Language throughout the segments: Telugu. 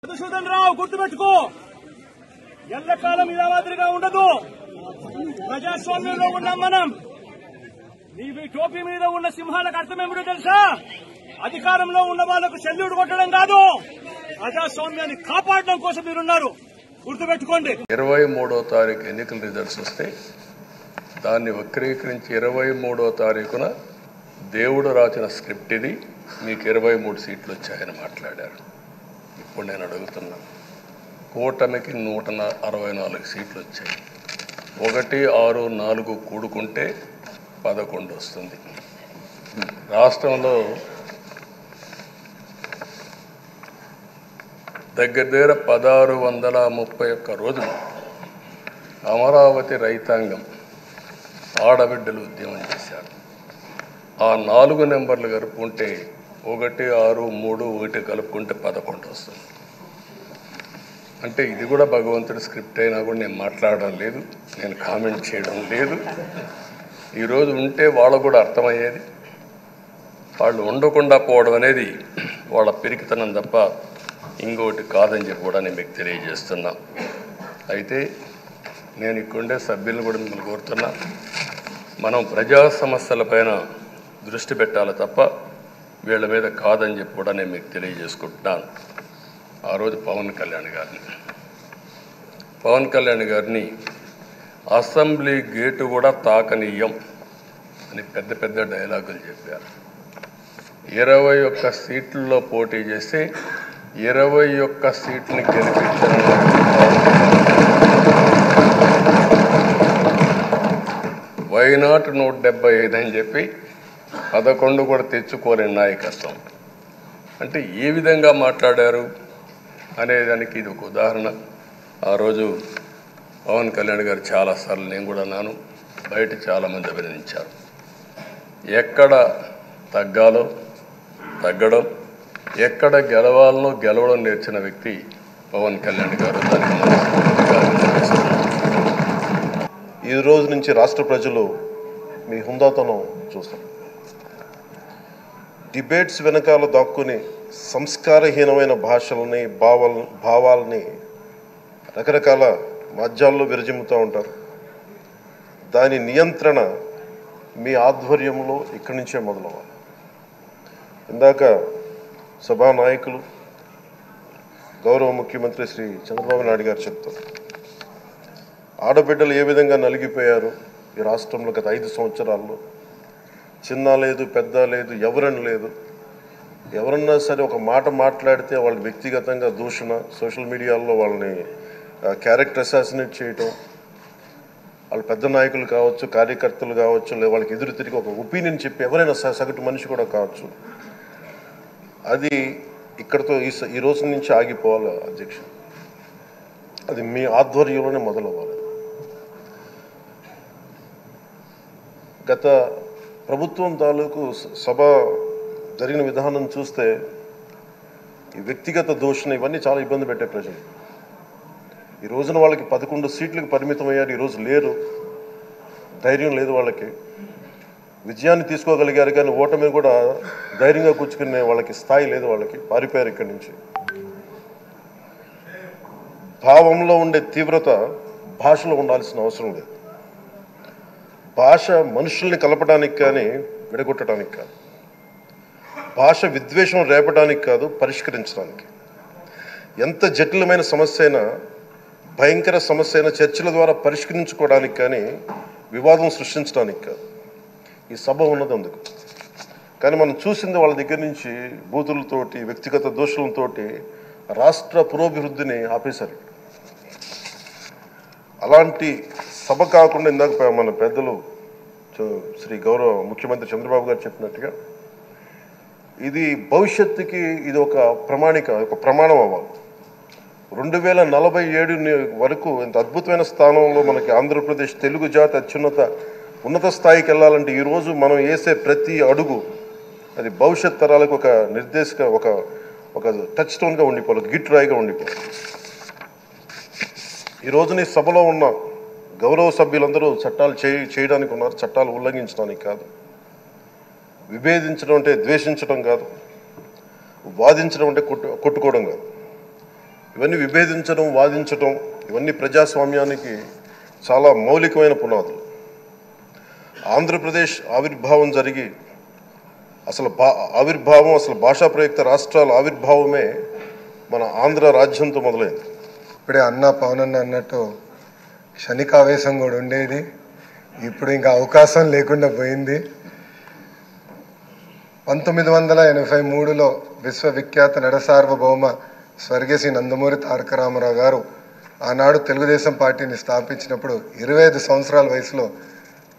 మధుసూదన్ రావు గుర్తుపెట్టుకో, ఎల్లకాలం ఇలా మాదిరిగా ఉండదు. ప్రజాస్వామ్యంలో ఉన్నాం మనం. నీవి టోపీ మీద ఉన్న సింహాలకు అర్థమేమిటో తెలుసా? అధికారంలో ఉన్న వాళ్లకు సెల్యూట్ కొట్టడం కాదు, ప్రజాస్వామ్యాన్ని కాపాడడం కోసం మీరున్నారు. గుర్తుపెట్టుకోండి. 23వ తారీఖు ఎన్నికల రిజల్ట్స్ వస్తే దాన్ని వక్రీకరించి 23వ తారీఖున దేవుడు రాసిన స్క్రిప్ట్ ఇది, మీకు 23 సీట్లు వచ్చాయని మాట్లాడారు. ఇప్పుడు నేను అడుగుతున్నా, కూటమికి 164 సీట్లు వచ్చాయి. 1, 6, 4 కూడుకుంటే 11 వస్తుంది. రాష్ట్రంలో దగ్గర 1631 రోజులు అమరావతి రైతాంగం ఆడబిడ్డలు ఉద్యమం చేశారు. ఆ 4 నెంబర్లు కలుపుకుంటే 1, 6, 3, 1 కలుపుకుంటే 11 వస్తుంది. అంటే ఇది కూడా భగవంతుడి స్క్రిప్ట్ అయినా కూడా నేను మాట్లాడడం లేదు, నేను కామెంట్ చేయడం లేదు. ఈరోజు ఉంటే వాళ్ళకు కూడా అర్థమయ్యేది. వాళ్ళు ఉండకుండా పోవడం అనేది వాళ్ళ పిరికితనం తప్ప ఇంకోటి కాదని చెప్పి కూడా నేను మీకు తెలియజేస్తున్నా. అయితే నేను ఇక్కడుండే సభ్యులను కూడా మిమ్మల్ని కోరుతున్నా, మనం ప్రజా సమస్యలపైన దృష్టి పెట్టాలి తప్ప వీళ్ళ మీద కాదని చెప్పి కూడా నేను మీకు తెలియజేసుకుంటున్నాను. ఆ రోజు పవన్ కళ్యాణ్ గారిని అసెంబ్లీ గేటు కూడా తాకనీయం అని పెద్ద డైలాగులు చెప్పారు. 21 సీట్లలో పోటీ చేస్తే 21 సీట్ని గెలిపించడం, వైనాట్ 175 అని చెప్పి 11 కూడా తెచ్చుకోలేని నాయకత్వం. అంటే ఏ విధంగా మాట్లాడారు అనేదానికి ఇది ఒక ఉదాహరణ. ఆ రోజు పవన్ కళ్యాణ్ గారు చాలాసార్లు, నేను కూడా అన్నాను, బయట చాలామంది అభినందించారు. ఎక్కడ తగ్గాలో తగ్గడం, ఎక్కడ గెలవాలనో గెలవడం నేర్చిన వ్యక్తి పవన్ కళ్యాణ్ గారు. ఈ రోజు నుంచి రాష్ట్ర ప్రజలు మీ హుందాతనం చూస్తారు. డిబేట్స్ వెనకాల దాక్కుని సంస్కారహీనమైన భాషలని భావాలని రకరకాల మాధ్యాల్లో విరజిమ్ముతూ ఉంటారు. దాని నియంత్రణ మీ ఆధ్వర్యంలో ఇక్కడి నుంచే మొదలవ్వాలి. ఇందాక సభానాయకులు గౌరవ ముఖ్యమంత్రి శ్రీ చంద్రబాబు నాయుడు గారు చెప్తారు, ఆడబిడ్డలు ఏ విధంగా నలిగిపోయారు ఈ రాష్ట్రంలో గత 5 సంవత్సరాల్లో. చిన్న లేదు, పెద్ద లేదు, ఎవరని లేదు. ఎవరన్నా సరే ఒక మాట మాట్లాడితే వాళ్ళు వ్యక్తిగతంగా దూషణ, సోషల్ మీడియాలో వాళ్ళని క్యారెక్టర్ అసాసినేట్ చేయటం, వాళ్ళు పెద్ద నాయకులు కావచ్చు, కార్యకర్తలు కావచ్చు, లేదా వాళ్ళకి ఎదురు తిరిగి ఒక ఒపీనియన్ చెప్పి ఎవరైనా సగటు మనిషి కూడా కావచ్చు, అది ఇక్కడతో ఈ రోజు నుంచి ఆగిపోవాలి అధ్యక్ష. అది మీ ఆధ్వర్యంలోనే మొదలవ్వాలి. గత ప్రభుత్వం తాలూకు సభ జరిగిన విధానం చూస్తే ఈ వ్యక్తిగత దూషణ ఇవన్నీ చాలా ఇబ్బంది పెట్టే ప్రజలు. ఈ రోజున వాళ్ళకి 11 సీట్లకు పరిమితం అయ్యారు, ఈరోజు లేరు, ధైర్యం లేదు వాళ్ళకి. విజయాన్ని తీసుకోగలిగారు కానీ ఓటమి కూడా ధైర్యంగా కూర్చుకునే వాళ్ళకి స్థాయి లేదు, వాళ్ళకి పారిపోయారు ఇక్కడి నుంచి. భావంలో ఉండే తీవ్రత భాషలో ఉండాల్సిన అవసరం లేదు. భాష మనుషుల్ని కలపడానికి కానీ విడగొట్టడానికి కాదు, భాష విద్వేషం రేపడానికి కాదు, పరిష్కరించడానికి. ఎంత జటిలమైన సమస్య అయినా, భయంకర సమస్య అయినా చర్చల ద్వారా పరిష్కరించుకోవడానికి కానీ వివాదం సృష్టించడానికి కాదు. ఈ సభ ఉన్నది అందుకు. కానీ మనం చూసింది వాళ్ళ దగ్గర నుంచి బూతులతోటి, వ్యక్తిగత దోషులతోటి రాష్ట్ర పురోభివృద్ధిని ఆపేశారు. అలాంటి సభ కాకుండా ఇందాక మన పెద్దలు శ్రీ గౌరవ ముఖ్యమంత్రి చంద్రబాబు గారు చెప్పినట్టుగా ఇది భవిష్యత్తుకి ఇది ఒక ప్రమాణం అవ్వాలి. 2047 వరకు ఇంత అద్భుతమైన స్థానంలో మనకి ఆంధ్రప్రదేశ్ తెలుగు జాతి ఉన్నత స్థాయికి వెళ్ళాలంటే ఈరోజు మనం వేసే ప్రతి అడుగు అది భవిష్యత్ తరాలకు ఒక ఒక టచ్ స్టోన్గా ఉండిపోవాలి, ఒక గిట్ రాయిగా ఉండిపోవాలి. ఈ రోజున ఈ సభలో ఉన్న గౌరవ సభ్యులందరూ చట్టాలు చేయడానికి ఉన్నారు, చట్టాలు ఉల్లంఘించడానికి కాదు. విభేదించడం అంటే ద్వేషించడం కాదు, వాదించడం అంటే కొట్టుకోవడం కాదు. ఇవన్నీ విభేదించడం, వాదించడం, ఇవన్నీ ప్రజాస్వామ్యానికి చాలా మౌలికమైన పునాదులు. ఆంధ్రప్రదేశ్ ఆవిర్భావం జరిగి అసలు భాషా ప్రయుక్త రాష్ట్రాల ఆవిర్భావమే మన ఆంధ్ర రాజ్యంతో మొదలైంది. ఇప్పుడే అన్న పవనన్న అన్నట్టు క్షణికావేశం కూడా ఉండేది, ఇప్పుడు ఇంకా అవకాశం లేకుండా పోయింది. 1983లో విశ్వవిఖ్యాత నడసార్వభౌమ స్వర్గీయ శ్రీ నందమూరి తారక రామారావు గారు ఆనాడు తెలుగుదేశం పార్టీని స్థాపించినప్పుడు 25 సంవత్సరాల వయసులో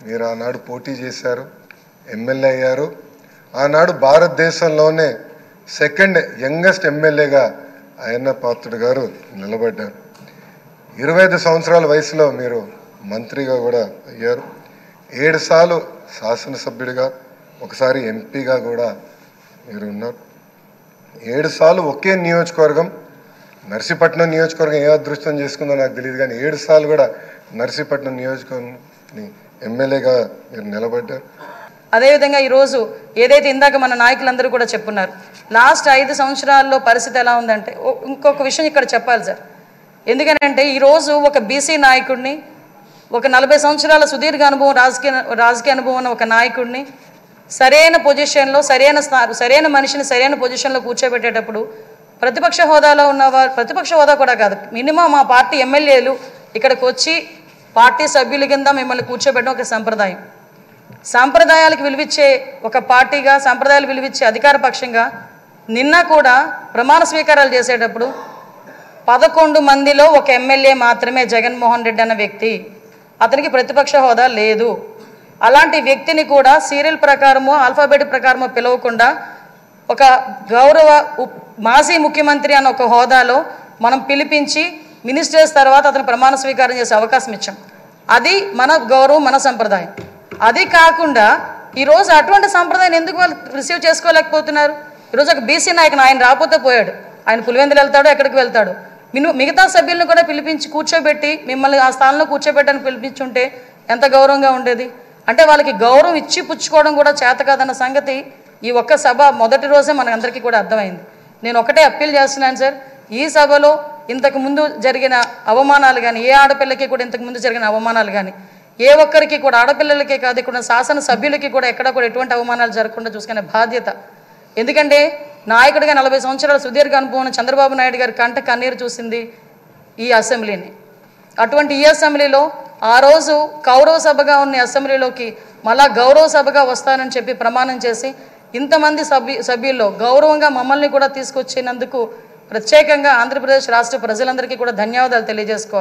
మీరు ఆనాడు పోటీ చేశారు, ఎమ్మెల్యే అయ్యారు. ఆనాడు భారతదేశంలోనే సెకండ్ యంగెస్ట్ ఎమ్మెల్యేగా అయ్యన్న పాత్రుడు గారు నిలబడ్డారు. 25 సంవత్సరాల వయసులో మీరు మంత్రిగా కూడా అయ్యారు. 7 సార్లు శాసనసభ్యుడిగా, ఒకసారి ఎంపీగా కూడా మీరు ఉన్నారు. 7 సార్లు ఒకే నియోజకవర్గం, నర్సీపట్నం నియోజకవర్గం ఏ అదృష్టం చేసుకుందో నాకు తెలియదు, కానీ 7 సార్లు కూడా నర్సీపట్నం నియోజకవర్గం ఎమ్మెల్యేగా మీరు నిలబడ్డారు. అదేవిధంగా ఈరోజు ఏదైతే ఇందాక మన నాయకులందరూ కూడా చెప్పున్నారు, లాస్ట్ 5 సంవత్సరాల్లో పరిస్థితి ఎలా ఉందంటే, ఇంకొక విషయం ఇక్కడ చెప్పాలి సార్. ఎందుకంటే ఈరోజు ఒక బీసీ నాయకుడిని, ఒక 40 సంవత్సరాల సుదీర్ఘ అనుభవం, రాజకీయ అనుభవం ఉన్న ఒక నాయకుడిని సరైన పొజిషన్లో, సరైన మనిషిని సరైన పొజిషన్లో కూర్చోబెట్టేటప్పుడు ప్రతిపక్ష హోదాలో ఉన్నవారు, ప్రతిపక్ష హోదా కూడా కాదు, మినిమం మా పార్టీ ఎమ్మెల్యేలు ఇక్కడికి వచ్చి పార్టీ సభ్యుల కింద మిమ్మల్ని కూర్చోబెట్టడం ఒక సంప్రదాయం. సాంప్రదాయాలకు విలువిచ్చే ఒక పార్టీగా, సాంప్రదాయాలు విలువిచ్చే అధికార పక్షంగా నిన్న కూడా ప్రమాణ స్వీకారాలు చేసేటప్పుడు 11 మందిలో ఒక ఎమ్మెల్యే మాత్రమే జగన్మోహన్ రెడ్డి అన్న వ్యక్తి, అతనికి ప్రతిపక్ష హోదా లేదు. అలాంటి వ్యక్తిని కూడా సీరియల్ ప్రకారమో ఆల్ఫాబెట్ ప్రకారమో పిలవకుండా ఒక గౌరవ మాజీ ముఖ్యమంత్రి అన్న ఒక హోదాలో మనం పిలిపించి మినిస్టర్స్ తర్వాత అతను ప్రమాణ స్వీకారం చేసే అవకాశం ఇచ్చాం. అది మన గౌరవం, మన సంప్రదాయం. అది కాకుండా ఈరోజు అటువంటి సంప్రదాయం ఎందుకు వాళ్ళు రిసీవ్ చేసుకోలేకపోతున్నారు? ఈరోజు ఒక బీసీ నాయకుడు, ఆయన రాకపోతే పోయాడు, ఆయన పులివెందులు వెళ్తాడు, ఎక్కడికి వెళ్తాడు, మిగతా సభ్యులను కూడా పిలిపించి కూర్చోబెట్టి మిమ్మల్ని ఆ స్థానంలో కూర్చోబెట్టని పిలిపించుంటే ఎంత గౌరవంగా ఉండేది. అంటే వాళ్ళకి గౌరవం ఇచ్చి పుచ్చుకోవడం కూడా చేత కాదన్న సంగతి ఈ ఒక్క సభ మొదటి రోజే మనందరికీ కూడా అర్థమైంది. నేను ఒకటే అప్పీల్ చేస్తున్నాను సార్, ఈ సభలో ఇంతకు ముందు జరిగిన అవమానాలు కానీ, ఏ ఆడపిల్లకి కూడా ఇంతకు ముందు జరిగిన అవమానాలు కానీ, ఏ ఒక్కరికి కూడా, ఆడపిల్లలకే కాదు ఇక్కడ శాసన సభ్యులకి కూడా ఎక్కడ కూడా ఎటువంటి అవమానాలు జరగకుండా చూసుకునే బాధ్యత. ఎందుకంటే నాయకుడిగా 40 సంవత్సరాల సుదీర్ఘ అనుభవం చంద్రబాబు నాయుడు గారి కంట కన్నీరు చూసింది ఈ అసెంబ్లీని. అటువంటి ఈ అసెంబ్లీలో ఆ రోజు కౌరవ సభగా ఉన్న అసెంబ్లీలోకి మళ్ళా గౌరవ సభగా వస్తానని చెప్పి ప్రమాణం చేసి ఇంతమంది సభ్యుల్లో గౌరవంగా మమ్మల్ని కూడా తీసుకొచ్చినందుకు ప్రత్యేకంగా ఆంధ్రప్రదేశ్ రాష్ట్ర ప్రజలందరికీ కూడా ధన్యవాదాలు తెలియజేసుకోవాలి.